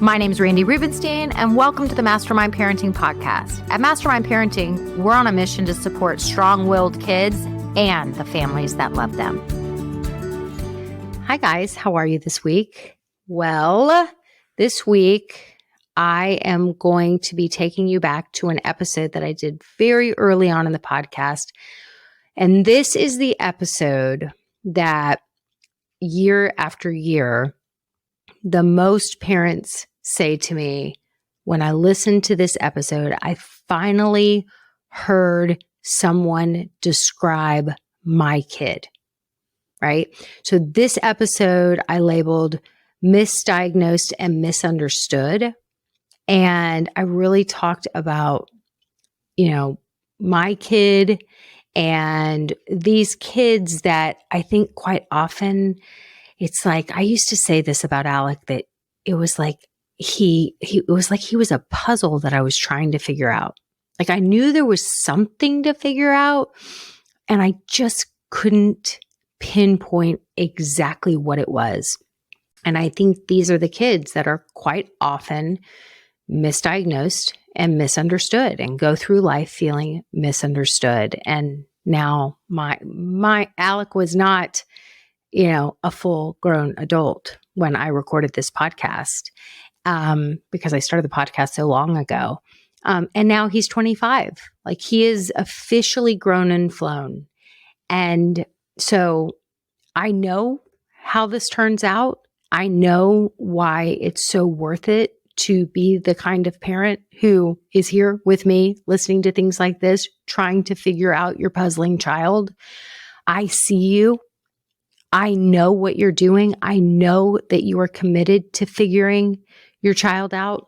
My name is Randy Rubenstein, and welcome to the Mastermind Parenting Podcast. At Mastermind Parenting, we're on a mission to support strong-willed kids and the families that love them. Hi, guys. How are you this week? Well, this week, I am going to be taking you back to an episode that I did very early on in the podcast. And this is the episode that year after year, the most parents say to me, when I listen to this episode, I finally heard someone describe my kid, right? So this episode I labeled Misdiagnosed and Misunderstood. And I really talked about, my kid and these kids that I think quite often it's like, I used to say this about Alec, that it was like he was a puzzle that I was trying to figure out. Like I knew there was something to figure out and I just couldn't pinpoint exactly what it was. And I think these are the kids that are quite often misdiagnosed and misunderstood and go through life feeling misunderstood. And now my Alec was not a full grown adult when I recorded this podcast, because I started the podcast so long ago. And now he's 25. Like he is officially grown and flown. And so I know how this turns out. I know why it's so worth it to be the kind of parent who is here with me, listening to things like this, trying to figure out your puzzling child. I see you. I know what you're doing. I know that you are committed to figuring your child out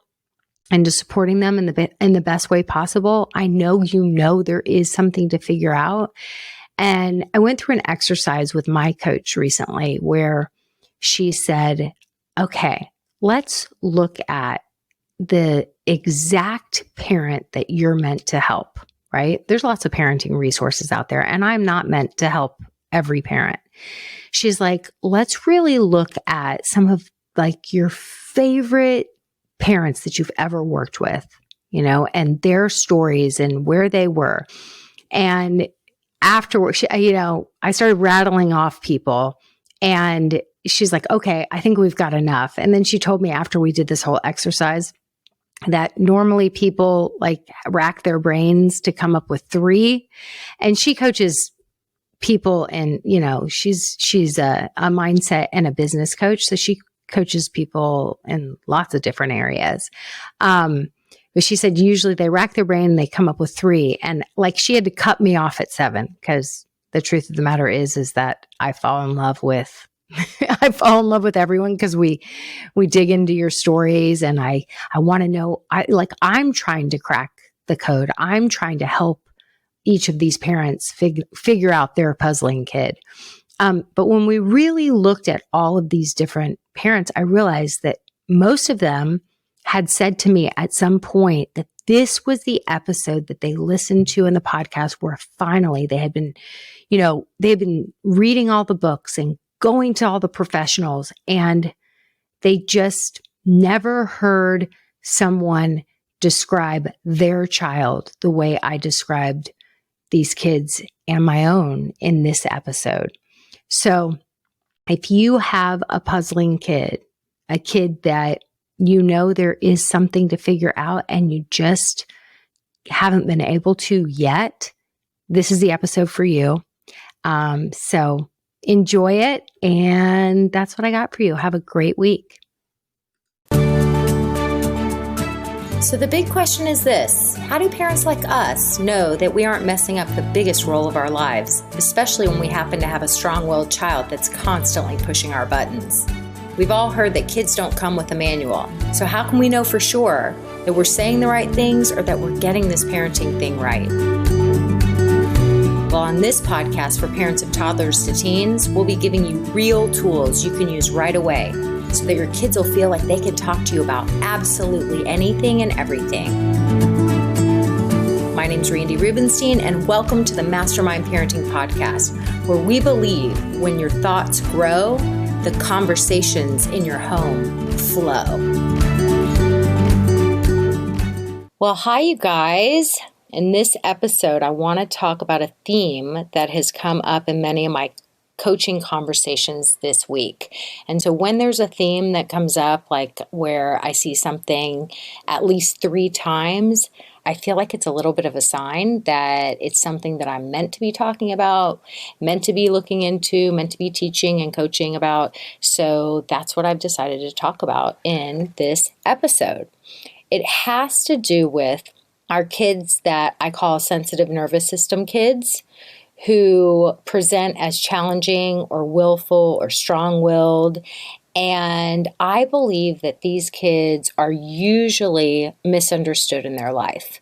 and to supporting them in the best way possible. I know there is something to figure out. And I went through an exercise with my coach recently where she said, okay, let's look at the exact parent that you're meant to help, right? There's lots of parenting resources out there, and I'm not meant to help every parent. She's like, let's really look at some of like your favorite parents that you've ever worked with, and their stories and where they were. And afterwards, I started rattling off people, and she's like, okay, I think we've got enough. And then she told me after we did this whole exercise that normally people like rack their brains to come up with 3. And she coaches people, and she's a mindset and a business coach, so she coaches people in lots of different areas. But she said usually they rack their brain and they come up with 3, and like she had to cut me off at 7 because the truth of the matter is that I fall in love with everyone because we dig into your stories, and I want to know. I'm trying to crack the code. I'm trying to help each of these parents figure out their puzzling kid. But when we really looked at all of these different parents, I realized that most of them had said to me at some point that this was the episode that they listened to in the podcast where finally they had been, they had been reading all the books and going to all the professionals, and they just never heard someone describe their child the way I described these kids and my own in this episode. So if you have a puzzling kid, a kid that there is something to figure out and you just haven't been able to yet, this is the episode for you. So enjoy it. And that's what I got for you. Have a great week. So the big question is this: how do parents like us know that we aren't messing up the biggest role of our lives, especially when we happen to have a strong-willed child that's constantly pushing our buttons? We've all heard that kids don't come with a manual. So how can we know for sure that we're saying the right things or that we're getting this parenting thing right? Well, on this podcast for parents of toddlers to teens, we'll be giving you real tools you can use right away so that your kids will feel like they can talk to you about absolutely anything and everything. My name's Randy Rubenstein, and welcome to the Mastermind Parenting Podcast, where we believe when your thoughts grow, the conversations in your home flow. Well, hi, you guys. In this episode, I want to talk about a theme that has come up in many of my coaching conversations this week. And so when there's a theme that comes up, like where I see something at least 3 times, I feel like it's a little bit of a sign that it's something that I'm meant to be talking about, meant to be looking into, meant to be teaching and coaching about. So that's what I've decided to talk about in this episode. It has to do with our kids that I call sensitive nervous system kids, who present as challenging or willful or strong-willed. And I believe that these kids are usually misunderstood in their life.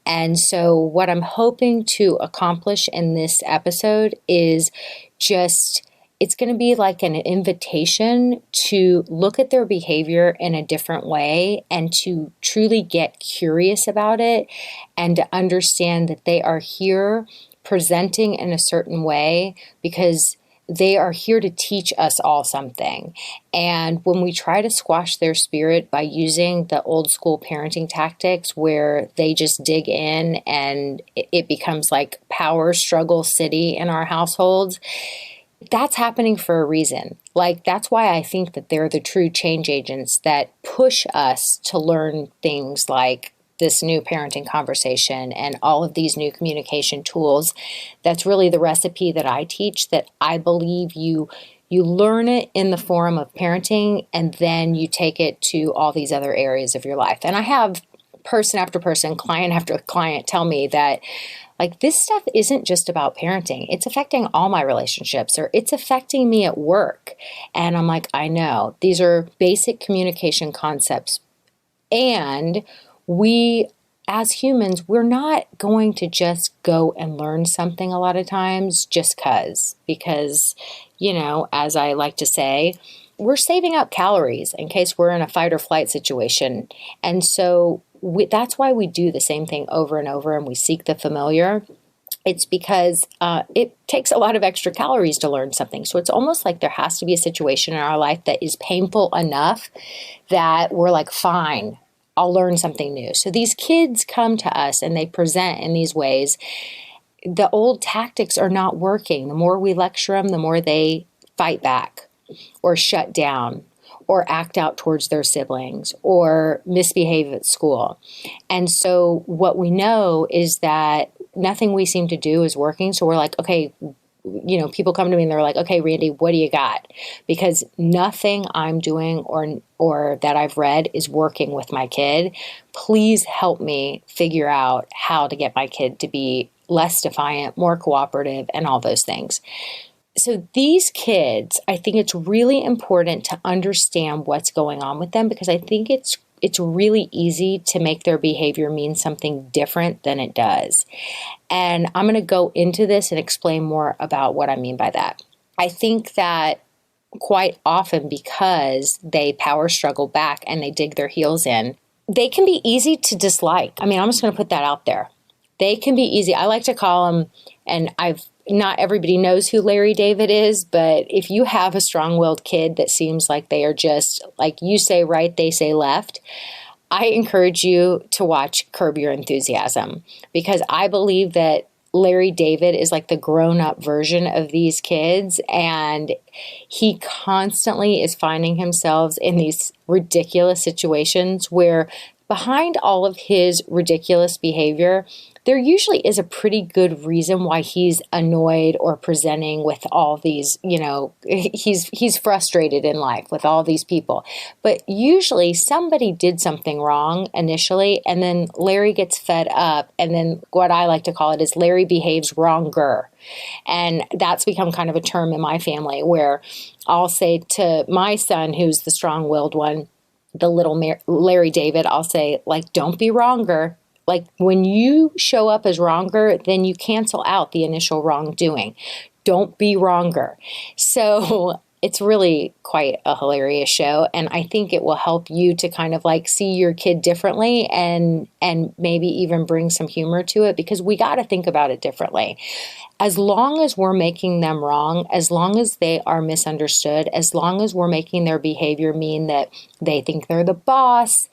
And so what I'm hoping to accomplish in this episode is just, it's going to be like an invitation to look at their behavior in a different way and to truly get curious about it and to understand that they are here presenting in a certain way because they are here to teach us all something. And when we try to squash their spirit by using the old school parenting tactics where they just dig in and it becomes like power struggle city in our households, that's happening for a reason. Like, that's why I think that they're the true change agents that push us to learn things like this new parenting conversation and all of these new communication tools. That's really the recipe that I teach, that I believe you learn it in the forum of parenting and then you take it to all these other areas of your life. And I have person after person, client after client tell me that like, this stuff isn't just about parenting. It's affecting all my relationships, or it's affecting me at work. And I'm like, I know. These are basic communication concepts. And we, as humans, we're not going to just go and learn something a lot of times just because, you know, as I like to say, we're saving up calories in case we're in a fight or flight situation. And so that's why we do the same thing over and over and we seek the familiar. It's because it takes a lot of extra calories to learn something. So it's almost like there has to be a situation in our life that is painful enough that we're like, fine, I'll learn something new. So these kids come to us and they present in these ways. The old tactics are not working. The more we lecture them, the more they fight back or shut down or act out towards their siblings or misbehave at school. And so what we know is that nothing we seem to do is working. So we're like, okay, you know, people come to me and they're like, okay, Randy, what do you got? Because nothing I'm doing or that I've read is working with my kid. Please help me figure out how to get my kid to be less defiant, more cooperative, and all those things. So these kids, I think it's really important to understand what's going on with them because I think it's really easy to make their behavior mean something different than it does. And I'm going to go into this and explain more about what I mean by that. I think that quite often because they power struggle back and they dig their heels in, they can be easy to dislike. I mean, I'm just going to put that out there. They can be easy. I like to call them, and not everybody knows who Larry David is, but if you have a strong-willed kid that seems like they are just, like you say right, they say left, I encourage you to watch Curb Your Enthusiasm because I believe that Larry David is like the grown-up version of these kids, and he constantly is finding himself in these ridiculous situations where behind all of his ridiculous behavior, there usually is a pretty good reason why he's annoyed or presenting with all these, you know, he's frustrated in life with all these people. But usually somebody did something wrong initially, and then Larry gets fed up, and then what I like to call it is Larry behaves wronger. And that's become kind of a term in my family where I'll say to my son, who's the strong-willed one, the little Larry David, I'll say, like, don't be wronger. Like, when you show up as wronger, then you cancel out the initial wrongdoing. Don't be wronger. So it's really quite a hilarious show. And I think it will help you to kind of like see your kid differently and maybe even bring some humor to it, because we got to think about it differently. As long as we're making them wrong, as long as they are misunderstood, as long as we're making their behavior mean that they think they're the boss,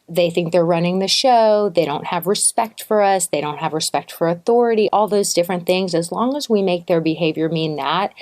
They think they're running the show. They don't have respect for us. They don't have respect for authority, all those different things. As long as we make their behavior mean that,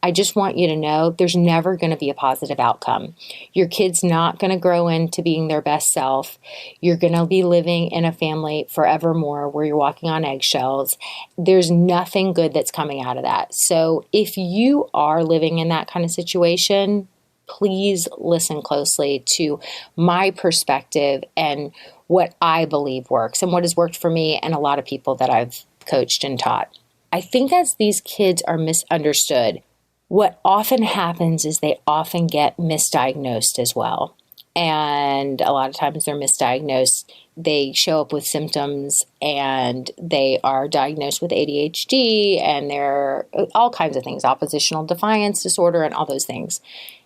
I just want you to know there's never going to be a positive outcome. Your kid's not going to grow into being their best self. You're going to be living in a family forevermore where you're walking on eggshells. There's nothing good that's coming out of that. So if you are living in that kind of situation, please listen closely to my perspective and what I believe works and what has worked for me and a lot of people that I've coached and taught. I think as these kids are misunderstood, what often happens is they often get misdiagnosed as well. And a lot of times they're misdiagnosed. They show up with symptoms and they are diagnosed with ADHD and they're all kinds of things, oppositional defiance disorder and all those things.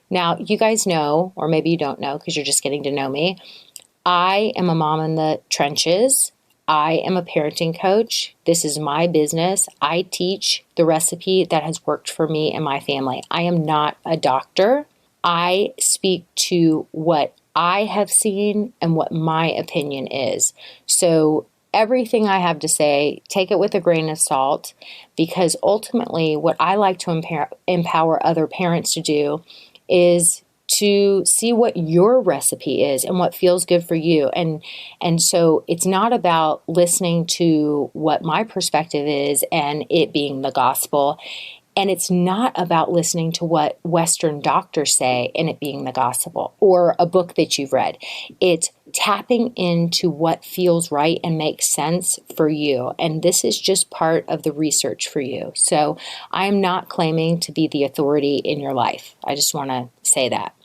Now, you guys know, or maybe you don't know because you're just getting to know me, I am a mom in the trenches. I am a parenting coach. This is my business. I teach the recipe that has worked for me and my family. I am not a doctor. I speak to what I have seen and what my opinion is. So everything I have to say, take it with a grain of salt, because ultimately what I like to empower other parents to do is to see what your recipe is and what feels good for you. And so it's not about listening to what my perspective is and it being the gospel. And it's not about listening to what Western doctors say and it being the gospel or a book that you've read. It's tapping into what feels right and makes sense for you. And this is just part of the research for you. So I'm not claiming to be the authority in your life. I just want to say that.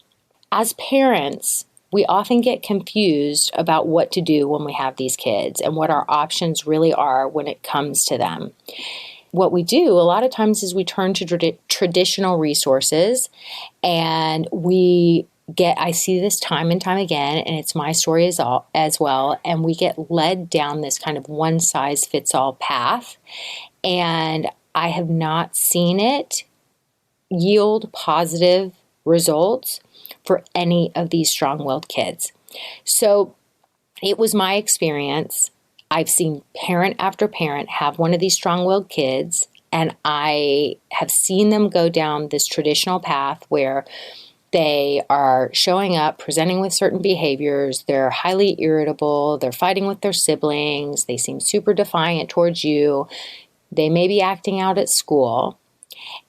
As parents, we often get confused about what to do when we have these kids and what our options really are when it comes to them. What we do a lot of times is we turn to traditional resources and I see this time and time again, and it's my story as well, and we get led down this kind of one-size-fits-all path, and I have not seen it yield positive results for any of these strong-willed kids. So it was my experience. I've seen parent after parent have one of these strong-willed kids, and I have seen them go down this traditional path where they are showing up, presenting with certain behaviors, they're highly irritable, they're fighting with their siblings, they seem super defiant towards you, they may be acting out at school,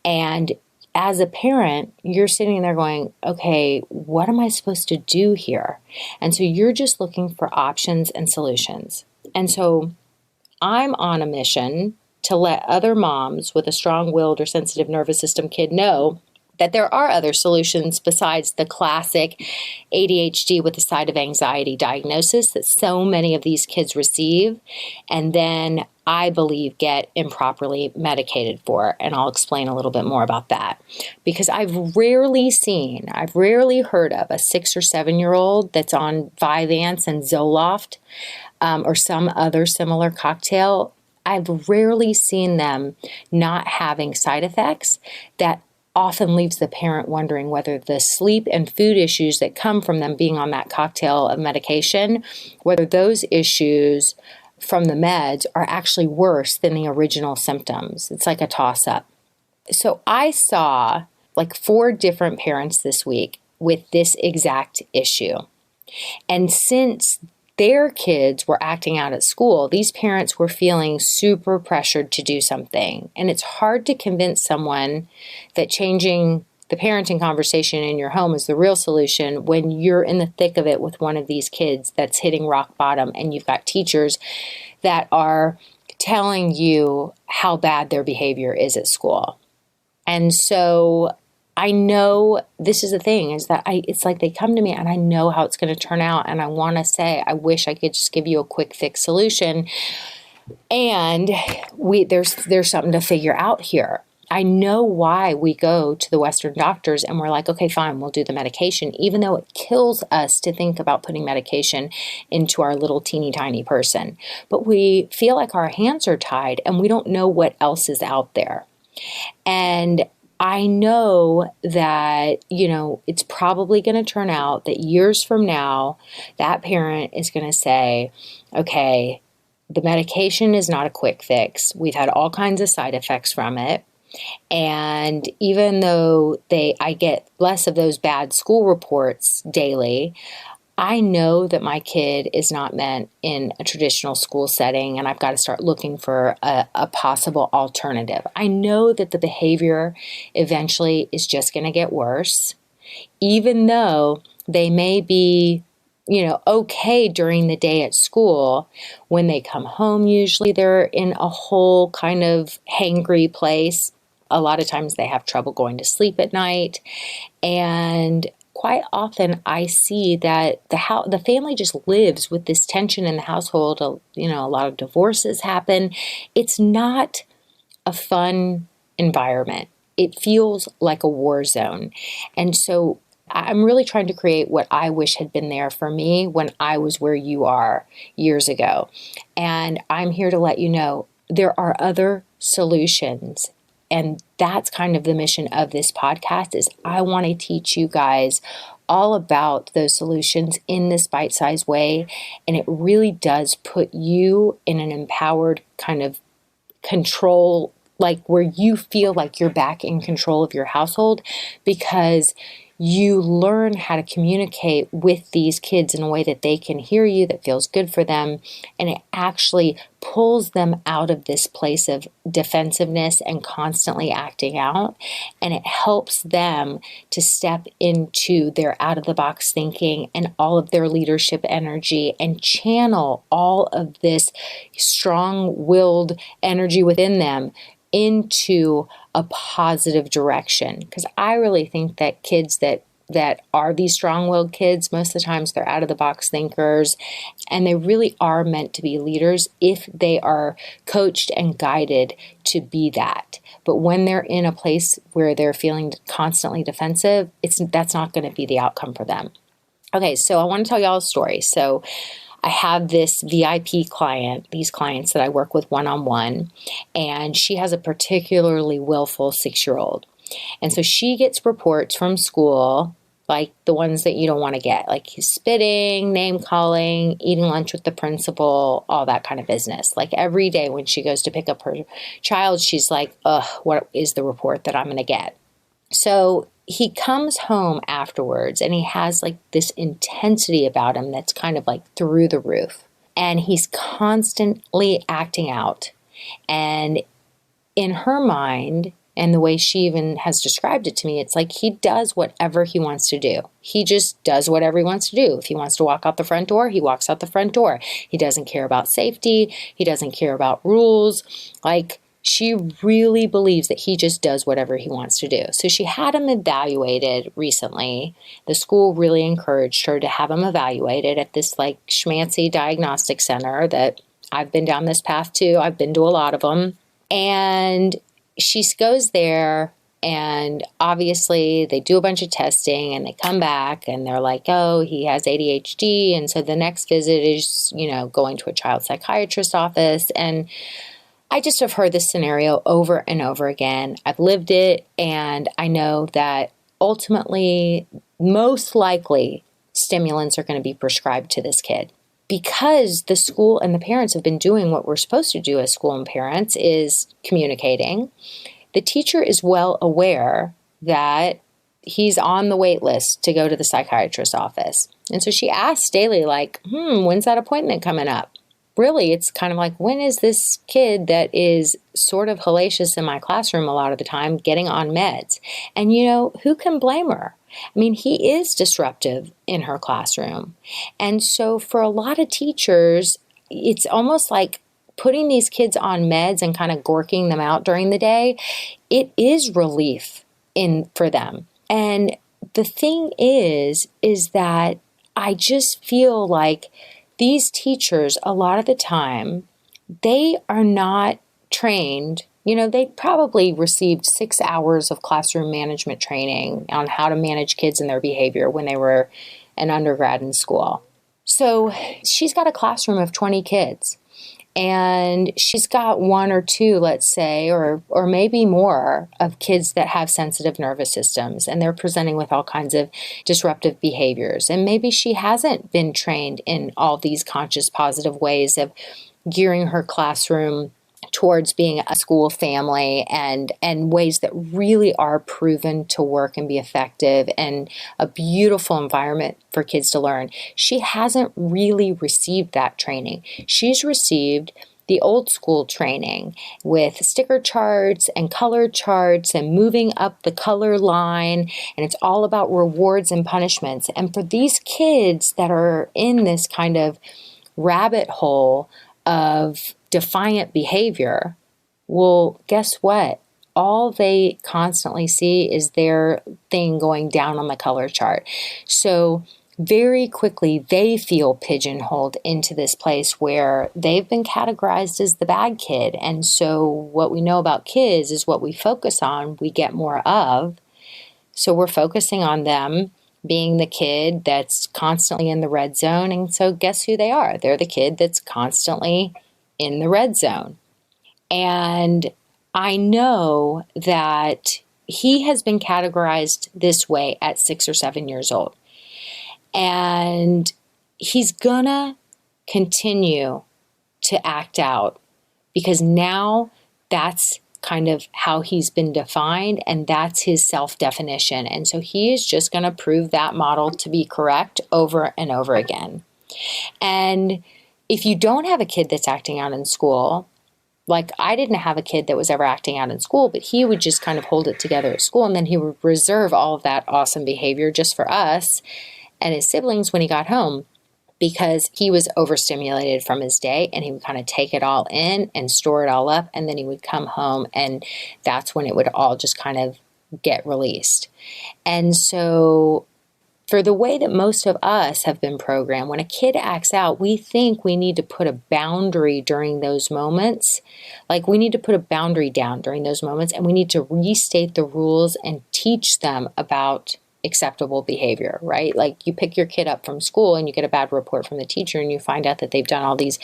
and as a parent, you're sitting there going, okay, what am I supposed to do here? And so you're just looking for options and solutions. And so I'm on a mission to let other moms with a strong-willed or sensitive nervous system kid know that there are other solutions besides the classic ADHD with a side of anxiety diagnosis that so many of these kids receive and then I believe get improperly medicated for. And I'll explain a little bit more about that. Because I've rarely heard of a 6 or 7-year-old that's on Vyvanse and Zoloft or some other similar cocktail. I've rarely seen them not having side effects that often leaves the parent wondering whether the sleep and food issues that come from them being on that cocktail of medication, whether those issues from the meds are actually worse than the original symptoms. It's like a toss-up. So I saw like 4 different parents this week with this exact issue. And since their kids were acting out at school, these parents were feeling super pressured to do something. And it's hard to convince someone that changing the parenting conversation in your home is the real solution when you're in the thick of it with one of these kids that's hitting rock bottom and you've got teachers that are telling you how bad their behavior is at school. And so I know this is the thing is that it's like they come to me and I know how it's going to turn out. And I want to say, I wish I could just give you a quick fix solution. And there's something to figure out here. I know why we go to the Western doctors and we're like, okay, fine, we'll do the medication, even though it kills us to think about putting medication into our little teeny tiny person. But we feel like our hands are tied and we don't know what else is out there. And I know that, it's probably going to turn out that years from now, that parent is going to say, okay, the medication is not a quick fix. We've had all kinds of side effects from it. And even though I get less of those bad school reports daily, I know that my kid is not meant in a traditional school setting, and I've got to start looking for a possible alternative. I know that the behavior eventually is just going to get worse, even though they may be okay during the day at school. When they come home, usually they're in a whole kind of hangry place. A lot of times they have trouble going to sleep at night. And quite often I see that the family just lives with this tension in the household. A lot of divorces happen. It's not a fun environment. It feels like a war zone. And so I'm really trying to create what I wish had been there for me when I was where you are years ago. And I'm here to let you know there are other solutions. And that's kind of the mission of this podcast is I want to teach you guys all about those solutions in this bite-sized way. And it really does put you in an empowered kind of control, like where you feel like you're back in control of your household, because you learn how to communicate with these kids in a way that they can hear you, that feels good for them, and it actually pulls them out of this place of defensiveness and constantly acting out, and it helps them to step into their out-of-the-box thinking and all of their leadership energy and channel all of this strong-willed energy within them into a positive direction. Because I really think that kids that are these strong-willed kids, most of the times they're out-of-the-box thinkers, and they really are meant to be leaders if they are coached and guided to be that. But when they're in a place where they're feeling constantly defensive, that's not going to be the outcome for them. Okay, so I want to tell y'all a story. So I have this VIP client, these clients that I work with one-on-one, and she has a particularly willful 6-year-old. And so she gets reports from school, like the ones that you don't want to get, like spitting, name calling, eating lunch with the principal, all that kind of business. Like every day when she goes to pick up her child, she's like, ugh, what is the report that I'm going to get? So he comes home afterwards and he has like this intensity about him that's kind of like through the roof. And he's constantly acting out. And in her mind, and the way she even has described it to me, it's like he does whatever he wants to do. He just does whatever he wants to do. If he wants to walk out the front door, he walks out the front door. He doesn't care about safety. He doesn't care about rules. Like, she really believes that he just does whatever he wants to do. So she had him evaluated recently. The school really encouraged her to have him evaluated at this like schmancy diagnostic center that I've been down this path too. I've been to a lot of them. And she goes there, and obviously they do a bunch of testing and they come back and they're like, oh, he has ADHD. And so the next visit is, going to a child psychiatrist office. And I just have heard this scenario over and over again. I've lived it, and I know that ultimately, most likely, stimulants are going to be prescribed to this kid. Because the school and the parents have been doing what we're supposed to do as school and parents is communicating, the teacher is well aware that he's on the wait list to go to the psychiatrist's office. And so she asks daily, like, when's that appointment coming up? Really, it's kind of like, when is this kid that is sort of hellacious in my classroom a lot of the time getting on meds? And, who can blame her? I mean, he is disruptive in her classroom. And so for a lot of teachers, it's almost like putting these kids on meds and kind of gorking them out during the day. It is relief for them. And the thing is that I just feel like these teachers, a lot of the time, they are not trained. They probably received 6 hours of classroom management training on how to manage kids and their behavior when they were an undergrad in school. So she's got a classroom of 20 kids. And she's got one or two, let's say, or maybe more of kids that have sensitive nervous systems, and they're presenting with all kinds of disruptive behaviors. And maybe she hasn't been trained in all these conscious positive ways of gearing her classroom towards being a school family and ways that really are proven to work and be effective and a beautiful environment for kids to learn. She hasn't really received that training. She's received the old school training with sticker charts and color charts and moving up the color line, and it's all about rewards and punishments. And for these kids that are in this kind of rabbit hole of defiant behavior, well, guess what? All they constantly see is their thing going down on the color chart. So very quickly, they feel pigeonholed into this place where they've been categorized as the bad kid. And so what we know about kids is what we focus on, we get more of. So we're focusing on them being the kid that's constantly in the red zone. And so guess who they are? They're the kid that's constantly in the red zone. And I know that he has been categorized this way at 6 or 7 years old. And he's gonna continue to act out because now that's kind of how he's been defined, and that's his self-definition. And so he is just going to prove that model to be correct over and over again. And if you don't have a kid that's acting out in school, like I didn't have a kid that was ever acting out in school, but he would just kind of hold it together at school, and then he would reserve all of that awesome behavior just for us and his siblings when he got home, because he was overstimulated from his day and he would kind of take it all in and store it all up. And then he would come home and that's when it would all just kind of get released. And so for the way that most of us have been programmed, when a kid acts out, we think we need to put a boundary during those moments. Like we need to put a boundary down during those moments, and we need to restate the rules and teach them about acceptable behavior, right? Like you pick your kid up from school and you get a bad report from the teacher and you find out that they've done all these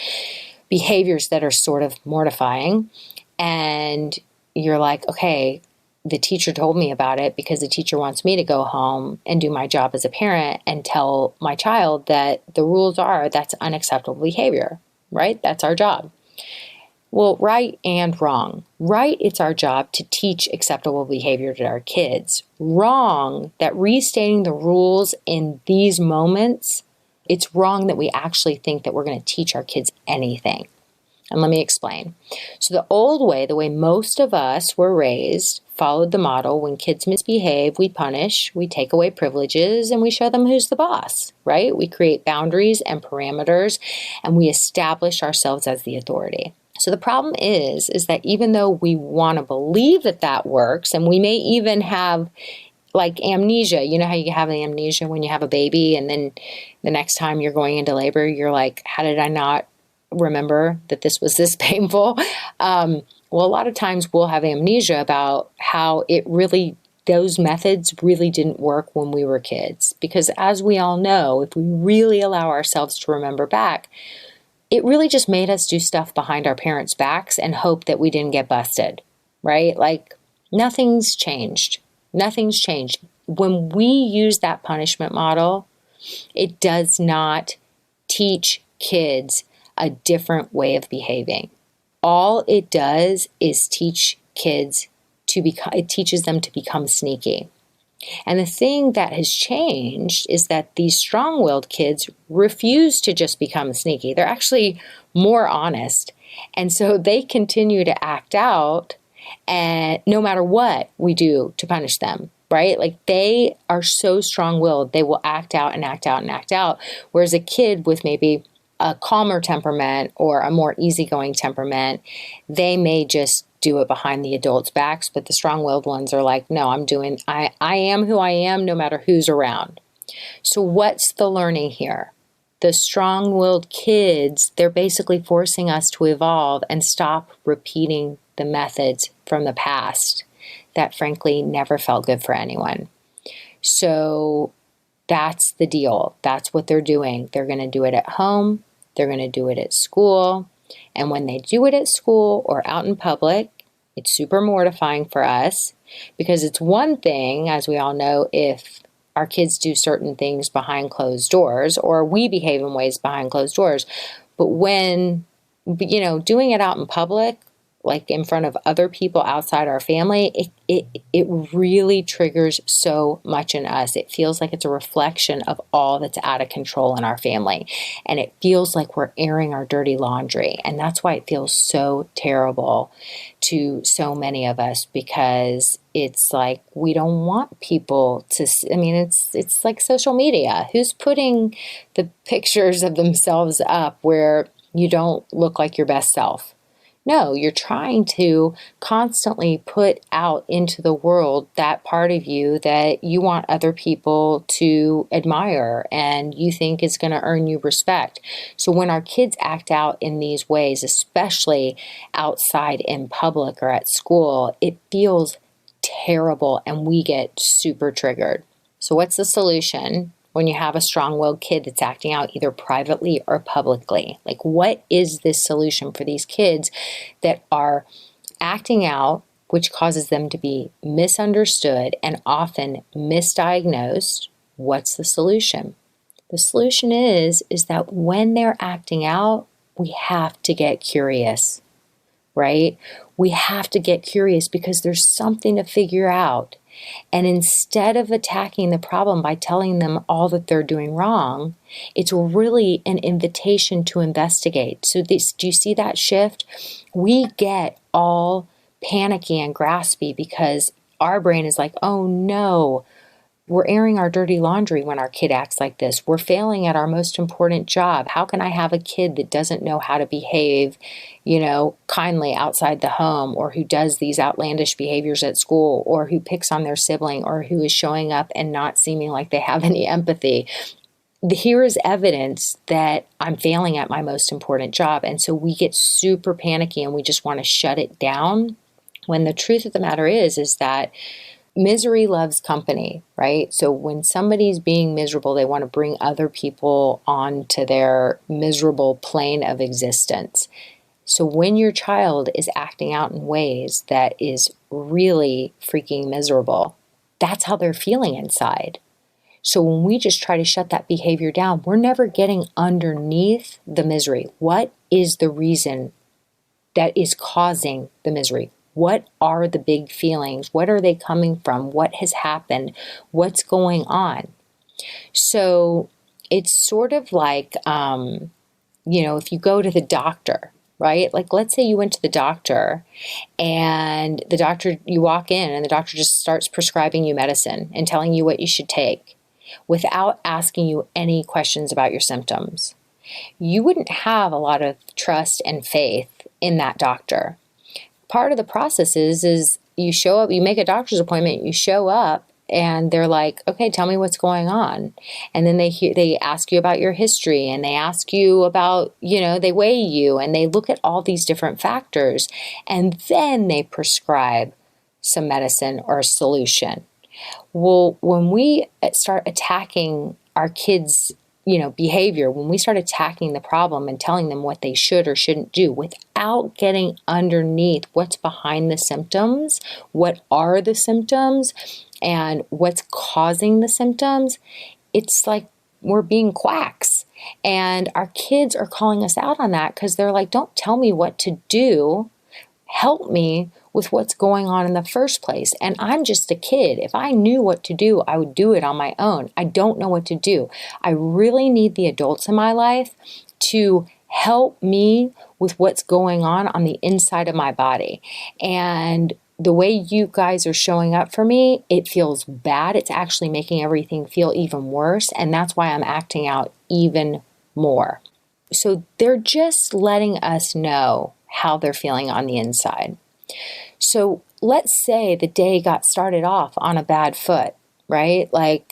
behaviors that are sort of mortifying. And you're like, okay, the teacher told me about it because the teacher wants me to go home and do my job as a parent and tell my child that the rules are that's unacceptable behavior, right? That's our job. Well, right and wrong. Right, it's our job to teach acceptable behavior to our kids. Wrong, that restating the rules in these moments, it's wrong that we actually think that we're going to teach our kids anything. And let me explain. So the old way, the way most of us were raised, followed the model: when kids misbehave, we punish, we take away privileges, and we show them who's the boss, right? We create boundaries and parameters, and we establish ourselves as the authority. So the problem is that even though we want to believe that that works, and we may even have like amnesia, you know how you have amnesia when you have a baby and then the next time you're going into labor, you're like, how did I not remember that this was this painful? Well, a lot of times we'll have amnesia about how those methods really didn't work when we were kids. Because as we all know, if we really allow ourselves to remember back, it really just made us do stuff behind our parents' backs and hope that we didn't get busted, right? Like nothing's changed. Nothing's changed. When we use that punishment model, it does not teach kids a different way of behaving. All it does is teach kids it teaches them to become sneaky. And the thing that has changed is that these strong-willed kids refuse to just become sneaky. They're actually more honest. And so they continue to act out, and no matter what we do to punish them, right? Like they are so strong-willed, they will act out and act out and act out. Whereas a kid with maybe a calmer temperament or a more easygoing temperament, they may just do it behind the adults' backs, but the strong-willed ones are like, no, I am who I am no matter who's around. So what's the learning here? The strong-willed kids, they're basically forcing us to evolve and stop repeating the methods from the past that frankly never felt good for anyone. So that's the deal. That's what they're doing. They're going to do it at home. They're going to do it at school. And when they do it at school or out in public, it's super mortifying for us, because it's one thing, as we all know, if our kids do certain things behind closed doors or we behave in ways behind closed doors. But when, doing it out in public, like in front of other people outside our family, it really triggers so much in us. It feels like it's a reflection of all that's out of control in our family. And it feels like we're airing our dirty laundry. And that's why it feels so terrible to so many of us, because it's like we don't want people to, it's like social media. Who's putting the pictures of themselves up where you don't look like your best self? No, you're trying to constantly put out into the world that part of you that you want other people to admire and you think is going to earn you respect. So when our kids act out in these ways, especially outside in public or at school, it feels terrible and we get super triggered. So what's the solution when you have a strong-willed kid that's acting out either privately or publicly? Like, what is this solution for these kids that are acting out, which causes them to be misunderstood and often misdiagnosed? What's the solution? The solution is that when they're acting out, we have to get curious, right? We have to get curious because there's something to figure out. And instead of attacking the problem by telling them all that they're doing wrong, it's really an invitation to investigate. So do you see that shift? We get all panicky and graspy because our brain is like, oh no, we're airing our dirty laundry when our kid acts like this. We're failing at our most important job. How can I have a kid that doesn't know how to behave, kindly outside the home, or who does these outlandish behaviors at school, or who picks on their sibling, or who is showing up and not seeming like they have any empathy? Here is evidence that I'm failing at my most important job. And so we get super panicky and we just want to shut it down, when the truth of the matter is that misery loves company, right? So when somebody's being miserable, they want to bring other people onto their miserable plane of existence. So when your child is acting out in ways that is really freaking miserable, that's how they're feeling inside. So when we just try to shut that behavior down, we're never getting underneath the misery. What is the reason that is causing the misery? What are the big feelings? What are they coming from? What has happened? What's going on? So it's sort of like, if you go to the doctor, right? Like, let's say you went to the doctor and you walk in and the doctor just starts prescribing you medicine and telling you what you should take without asking you any questions about your symptoms. You wouldn't have a lot of trust and faith in that doctor. Part of the process is you show up, you make a doctor's appointment, you show up, and they're like, okay, tell me what's going on. And then they ask you about your history, and they ask you about, they weigh you, and they look at all these different factors, and then they prescribe some medicine or a solution. Well, when we start attacking our kids' behavior, when we start attacking the problem and telling them what they should or shouldn't do without getting underneath what's behind the symptoms, what are the symptoms, and what's causing the symptoms, it's like we're being quacks. And our kids are calling us out on that because they're like, don't tell me what to do. Help me with what's going on in the first place. And I'm just a kid. If I knew what to do, I would do it on my own. I don't know what to do. I really need the adults in my life to help me with what's going on the inside of my body. And the way you guys are showing up for me, it feels bad. It's actually making everything feel even worse. And that's why I'm acting out even more. So they're just letting us know how they're feeling on the inside. So let's say the day got started off on a bad foot, right?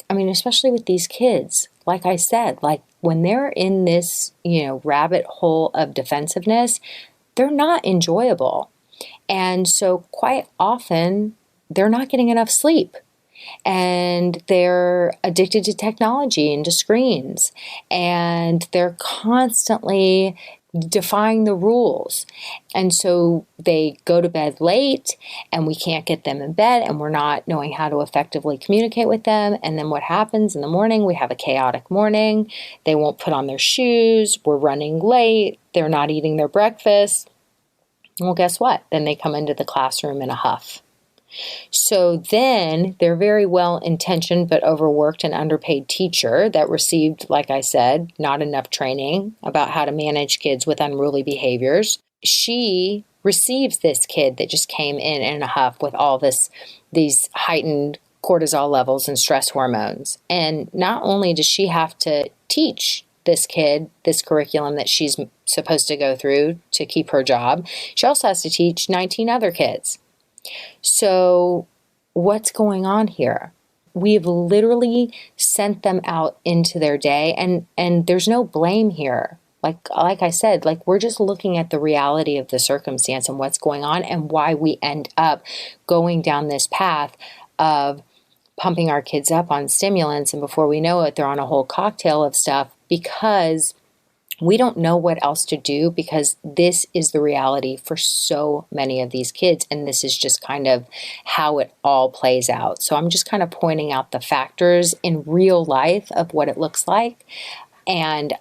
Especially with these kids, like I said, when they're in this, rabbit hole of defensiveness, they're not enjoyable. And so quite often they're not getting enough sleep. And they're addicted to technology and to screens. And they're constantly defying the rules. And so they go to bed late and we can't get them in bed and we're not knowing how to effectively communicate with them. And then what happens in the morning? We have a chaotic morning. They won't put on their shoes. We're running late. They're not eating their breakfast. Well, guess what? Then they come into the classroom in a huff. So then their very well-intentioned but overworked and underpaid teacher that received, like I said, not enough training about how to manage kids with unruly behaviors, she receives this kid that just came in a huff with all these heightened cortisol levels and stress hormones. And not only does she have to teach this kid this curriculum that she's supposed to go through to keep her job, she also has to teach 19 other kids. So what's going on here? We've literally sent them out into their day, and there's no blame here. Like I said, we're just looking at the reality of the circumstance and what's going on and why we end up going down this path of pumping our kids up on stimulants, and before we know it, they're on a whole cocktail of stuff because we don't know what else to do, because this is the reality for so many of these kids. And this is just kind of how it all plays out. So I'm just kind of pointing out the factors in real life of what it looks like. And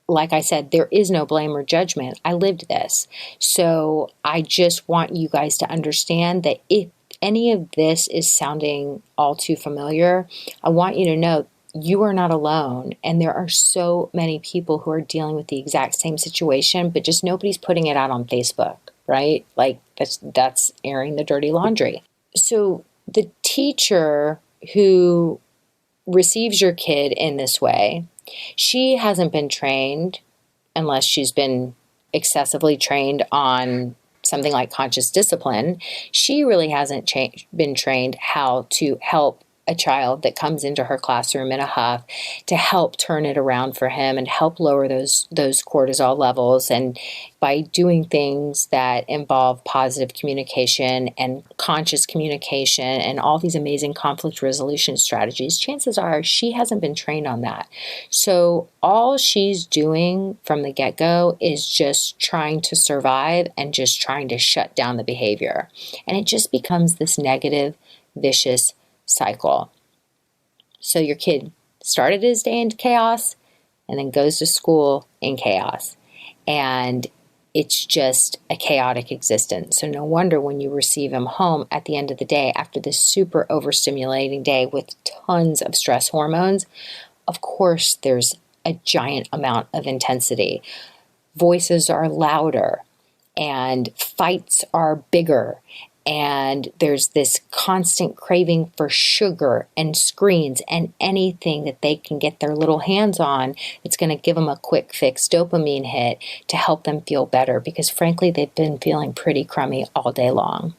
like I said, there is no blame or judgment. I lived this. So I just want you guys to understand that if any of this is sounding all too familiar, I want you to know you are not alone, and there are so many people who are dealing with the exact same situation, but just nobody's putting it out on Facebook, right? Like that's airing the dirty laundry. So the teacher who receives your kid in this way, she hasn't been trained, unless she's been excessively trained on something like conscious discipline. She really hasn't been trained how to help a child that comes into her classroom in a huff, to help turn it around for him and help lower those cortisol levels. And by doing things that involve positive communication and conscious communication and all these amazing conflict resolution strategies, chances are she hasn't been trained on that. So all she's doing from the get-go is just trying to survive and just trying to shut down the behavior. And it just becomes this negative, vicious cycle. So your kid started his day in chaos and then goes to school in chaos. And it's just a chaotic existence. So no wonder when you receive him home at the end of the day after this super overstimulating day with tons of stress hormones, of course there's a giant amount of intensity. Voices are louder and fights are bigger. And there's this constant craving for sugar and screens and anything that they can get their little hands on that's going to give them a quick fix dopamine hit to help them feel better, because frankly, they've been feeling pretty crummy all day long.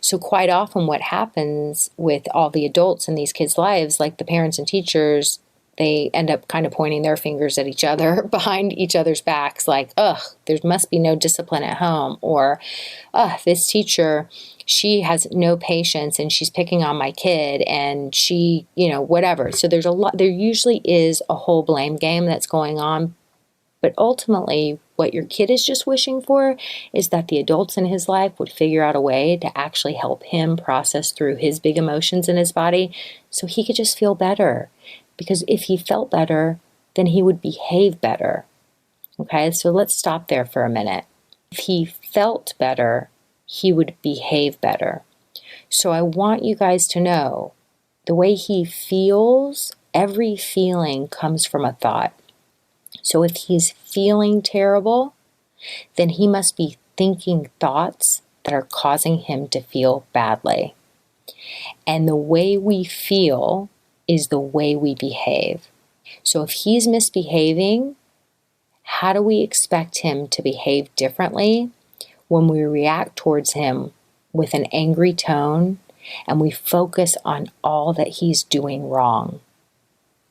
So quite often what happens with all the adults in these kids' lives, like the parents and teachers, they end up kind of pointing their fingers at each other behind each other's backs, like, ugh, there must be no discipline at home, or, this teacher, she has no patience and she's picking on my kid, and she, whatever. So there usually is a whole blame game that's going on. But ultimately, what your kid is just wishing for is that the adults in his life would figure out a way to actually help him process through his big emotions in his body so he could just feel better. Because if he felt better, then he would behave better. Okay, so let's stop there for a minute. If he felt better, he would behave better. So I want you guys to know the way he feels, every feeling comes from a thought. So if he's feeling terrible, then he must be thinking thoughts that are causing him to feel badly. And the way we feel is the way we behave. So if he's misbehaving, how do we expect him to behave differently when we react towards him with an angry tone and we focus on all that he's doing wrong?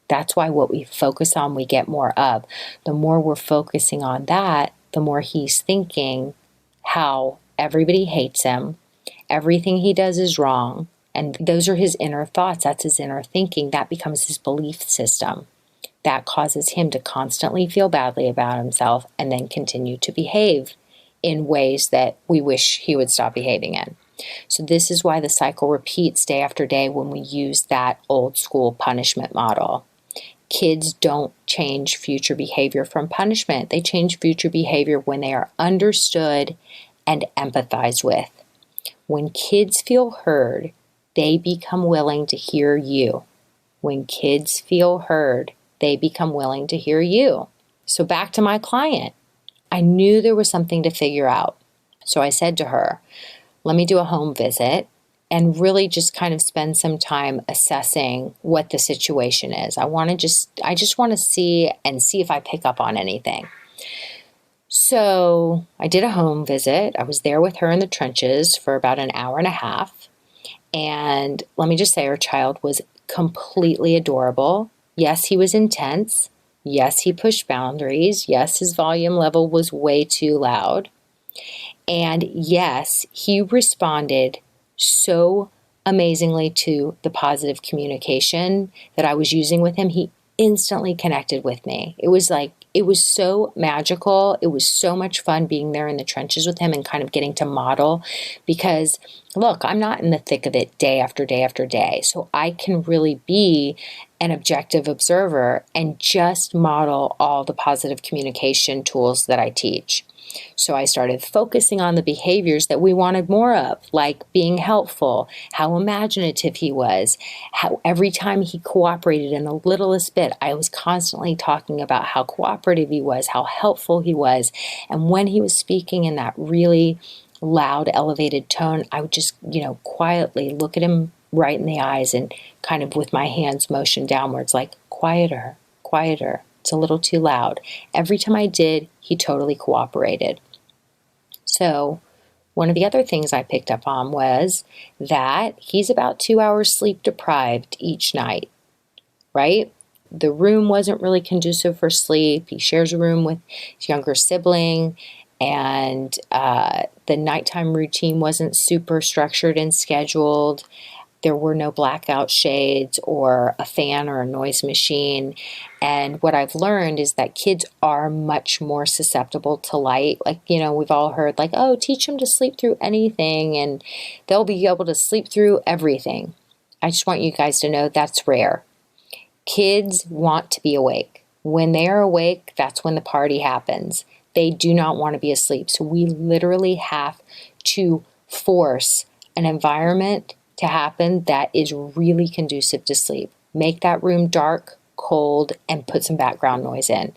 That's why what we focus on, we get more of. The more we're focusing on that, the more he's thinking how everybody hates him, everything he does is wrong. And those are his inner thoughts. That's his inner thinking. That becomes his belief system. that causes him to constantly feel badly about himself and then continue to behave in ways that we wish he would stop behaving in. So this is why the cycle repeats day after day when we use that old school punishment model. Kids don't change future behavior from punishment. They change future behavior when they are understood and empathized with. When kids feel heard, they become willing to hear you. When kids feel heard, they become willing to hear you. So back to my client. I knew there was something to figure out. So I said to her, let me do a home visit and really just kind of spend some time assessing what the situation is. I just want to see if I pick up on anything. So I did a home visit. I was there with her in the trenches for about an hour and a half. And let me just say, her child was completely adorable. Yes, he was intense. Yes, he pushed boundaries. Yes, his volume level was way too loud. And yes, he responded so amazingly to the positive communication that I was using with him. He instantly connected with me. It was so magical. It was so much fun being there in the trenches with him and kind of getting to model, because look, I'm not in the thick of it day after day after day. So I can really be an objective observer and just model all the positive communication tools that I teach. So I started focusing on the behaviors that we wanted more of, like being helpful, how imaginative he was, how every time he cooperated in the littlest bit, I was constantly talking about how cooperative he was, how helpful he was. And when he was speaking in that really loud, elevated tone, I would just, quietly look at him right in the eyes and kind of with my hands motion downwards, like, quieter, quieter. It's a little too loud. Every time I did, he totally cooperated. So one of the other things I picked up on was that he's about 2 hours sleep deprived each night, right? The room wasn't really conducive for sleep. He shares a room with his younger sibling, and the nighttime routine wasn't super structured and scheduled. There were no blackout shades or a fan or a noise machine. And what I've learned is that kids are much more susceptible to light. Like, we've all heard like, oh, teach them to sleep through anything and they'll be able to sleep through everything. I just want you guys to know that's rare. Kids want to be awake. When they are awake, that's when the party happens. They do not want to be asleep. So we literally have to force an environment to happen that is really conducive to sleep. Make that room dark, cold, and put some background noise in.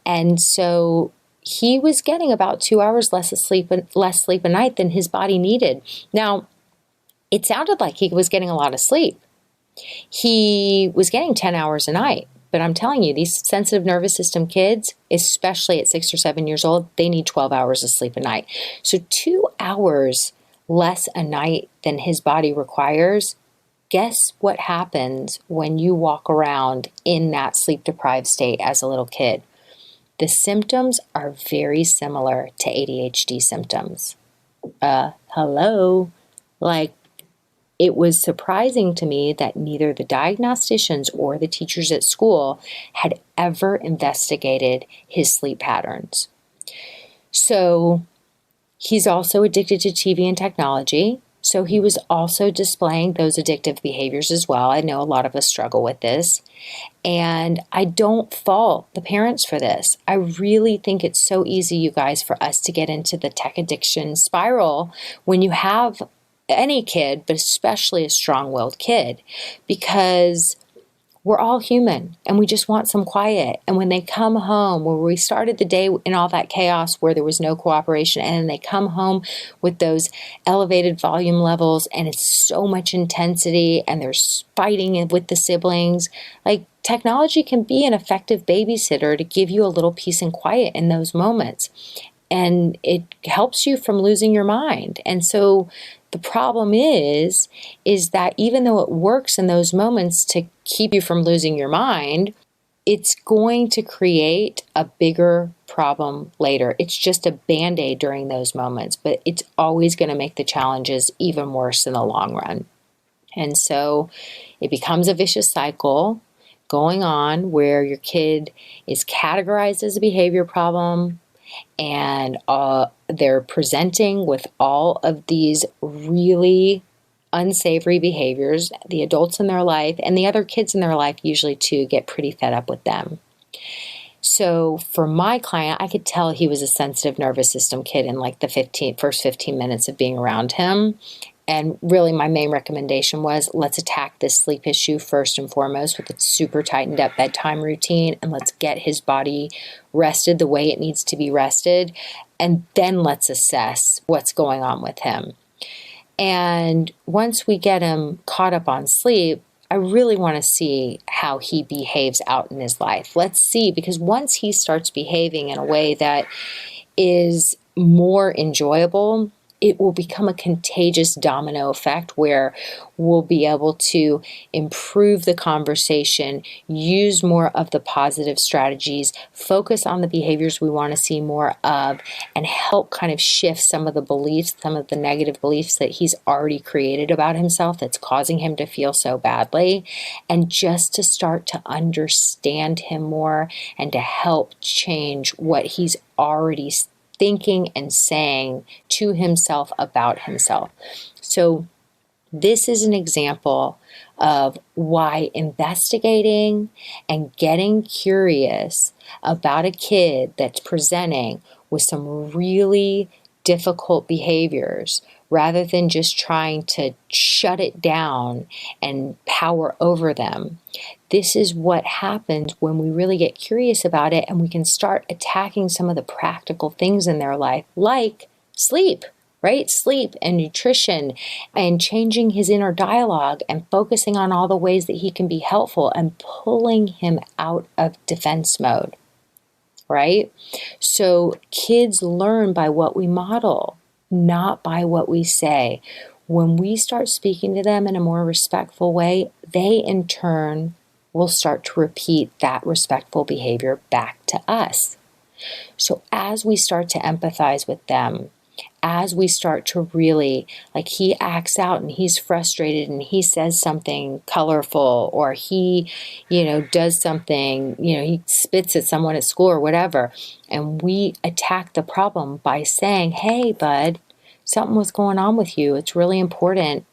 And so he was getting about 2 hours less sleep a night than his body needed. Now, it sounded like he was getting a lot of sleep. He was getting 10 hours a night. But I'm telling you, these sensitive nervous system kids, especially at 6 or 7 years old, they need 12 hours of sleep a night. So 2 hours less a night than his body requires. Guess what happens when you walk around in that sleep-deprived state as a little kid? The symptoms are very similar to ADHD symptoms. Hello? It was surprising to me that neither the diagnosticians or the teachers at school had ever investigated his sleep patterns. So he's also addicted to TV and technology. So he was also displaying those addictive behaviors as well. I know a lot of us struggle with this. And I don't fault the parents for this. I really think it's so easy, you guys, for us to get into the tech addiction spiral when you have any kid, but especially a strong-willed kid, because we're all human and we just want some quiet. And when they come home, where we started the day in all that chaos where there was no cooperation, and then they come home with those elevated volume levels and it's so much intensity and they're fighting with the siblings, technology can be an effective babysitter to give you a little peace and quiet in those moments. And it helps you from losing your mind. And so the problem is that even though it works in those moments to keep you from losing your mind, it's going to create a bigger problem later. It's just a Band-Aid during those moments, but it's always going to make the challenges even worse in the long run. And so it becomes a vicious cycle going on where your kid is categorized as a behavior problem and they're presenting with all of these really unsavory behaviors, the adults in their life and the other kids in their life usually too get pretty fed up with them. So for my client, I could tell he was a sensitive nervous system kid in like the first 15 minutes of being around him. And really my main recommendation was, let's attack this sleep issue first and foremost with a super tightened up bedtime routine, and let's get his body rested the way it needs to be rested. And then let's assess what's going on with him. And once we get him caught up on sleep, I really want to see how he behaves out in his life. Let's see, because once he starts behaving in a way that is more enjoyable, it will become a contagious domino effect where we'll be able to improve the conversation, use more of the positive strategies, focus on the behaviors we want to see more of, and help kind of shift some of the beliefs, some of the negative beliefs that he's already created about himself that's causing him to feel so badly, and just to start to understand him more and to help change what he's already thinking and saying to himself about himself. So this is an example of why investigating and getting curious about a kid that's presenting with some really difficult behaviors, rather than just trying to shut it down and power over them. This is what happens when we really get curious about it and we can start attacking some of the practical things in their life, like sleep, right? Sleep and nutrition, and changing his inner dialogue and focusing on all the ways that he can be helpful and pulling him out of defense mode, right? So kids learn by what we model, not by what we say. When we start speaking to them in a more respectful way, they in turn will start to repeat that respectful behavior back to us. So as we start to empathize with them, as we start to really, like he acts out and he's frustrated and he says something colorful, or he, does something, he spits at someone at school or whatever, and we attack the problem by saying, hey, bud, something was going on with you. It's really important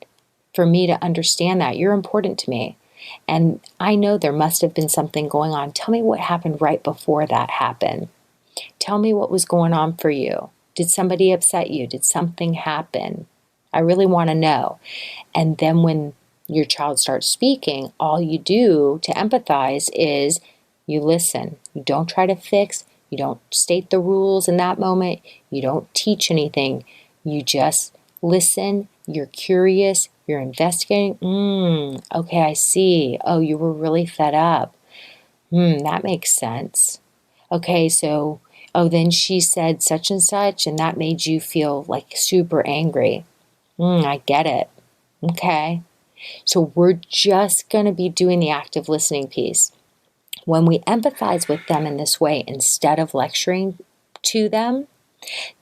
for me to understand that. You're important to me. And I know there must have been something going on. Tell me what happened right before that happened. Tell me what was going on for you. Did somebody upset you? Did something happen? I really want to know. And then when your child starts speaking, all you do to empathize is you listen. You don't try to fix. You don't state the rules in that moment. You don't teach anything. You just listen. You're curious. You're investigating. Okay, I see. Oh, you were really fed up. That makes sense. Okay, so then she said such and such, and that made you feel like super angry. I get it. Okay. So we're just going to be doing the active listening piece. When we empathize with them in this way, instead of lecturing to them,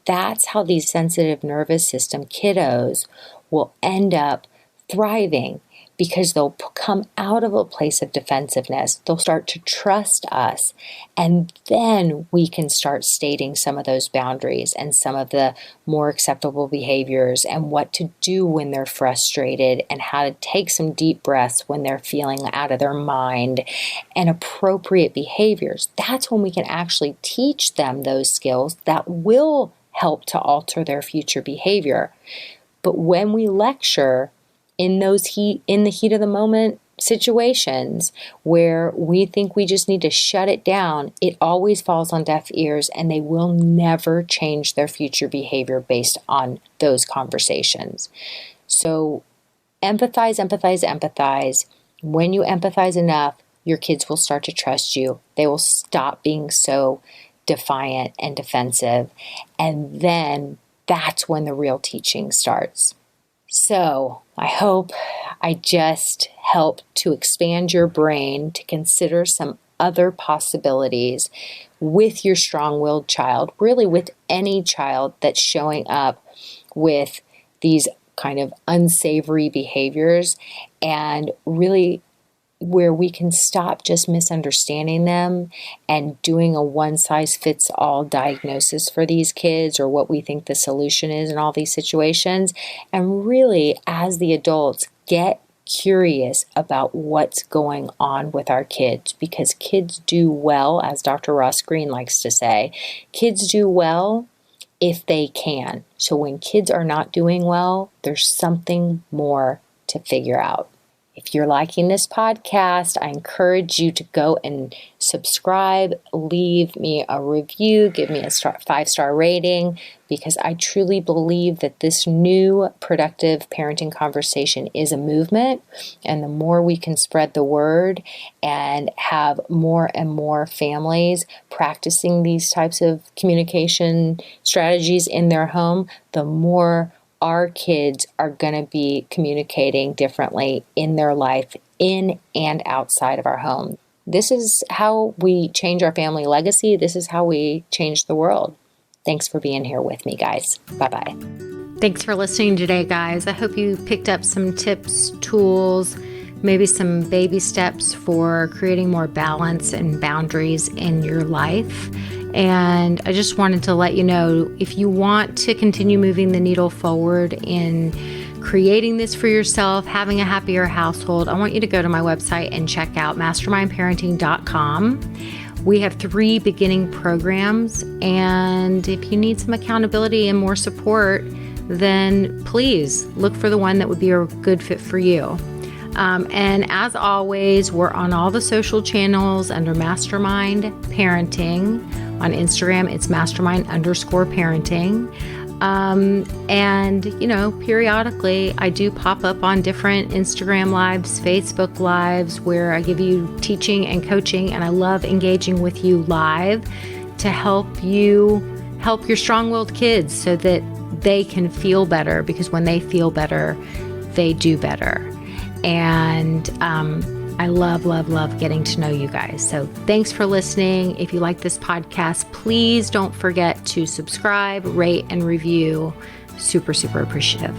that's how these sensitive nervous system kiddos will end up thriving, because they'll come out of a place of defensiveness. They'll start to trust us. And then we can start stating some of those boundaries and some of the more acceptable behaviors, and what to do when they're frustrated, and how to take some deep breaths when they're feeling out of their mind, and appropriate behaviors. That's when we can actually teach them those skills that will help to alter their future behavior. But when we lecture in the heat of the moment situations where we think we just need to shut it down, it always falls on deaf ears, and they will never change their future behavior based on those conversations. So empathize, empathize, empathize. When you empathize enough, your kids will start to trust you. They will stop being so defiant and defensive. And then that's when the real teaching starts. So I hope I just helped to expand your brain to consider some other possibilities with your strong-willed child, really with any child that's showing up with these kind of unsavory behaviors, and really where we can stop just misunderstanding them and doing a one-size-fits-all diagnosis for these kids or what we think the solution is in all these situations. And really, as the adults, get curious about what's going on with our kids, because kids do well, as Dr. Ross Green likes to say, kids do well if they can. So when kids are not doing well, there's something more to figure out. If you're liking this podcast, I encourage you to go and subscribe, leave me a review, give me a 5-star rating, because I truly believe that this new productive parenting conversation is a movement. And the more we can spread the word and have more and more families practicing these types of communication strategies in their home, the more our kids are going to be communicating differently in their life, in and outside of our home. This is how we change our family legacy. This is how we change the world. Thanks for being here with me, guys. Bye-bye. Thanks for listening today, guys. I hope you picked up some tips, tools, maybe some baby steps for creating more balance and boundaries in your life. And I just wanted to let you know, if you want to continue moving the needle forward in creating this for yourself, having a happier household, I want you to go to my website and check out mastermindparenting.com. We have 3 beginning programs, and if you need some accountability and more support, then please look for the one that would be a good fit for you. And as always, we're on all the social channels under Mastermind Parenting. On Instagram, it's mastermind_parenting. And, periodically I do pop up on different Instagram lives, Facebook lives, where I give you teaching and coaching, and I love engaging with you live to help you help your strong-willed kids so that they can feel better, because when they feel better, they do better. And I love getting to know you guys. So thanks for listening. If you like this podcast, please don't forget to subscribe, rate, and review. Super, super appreciative.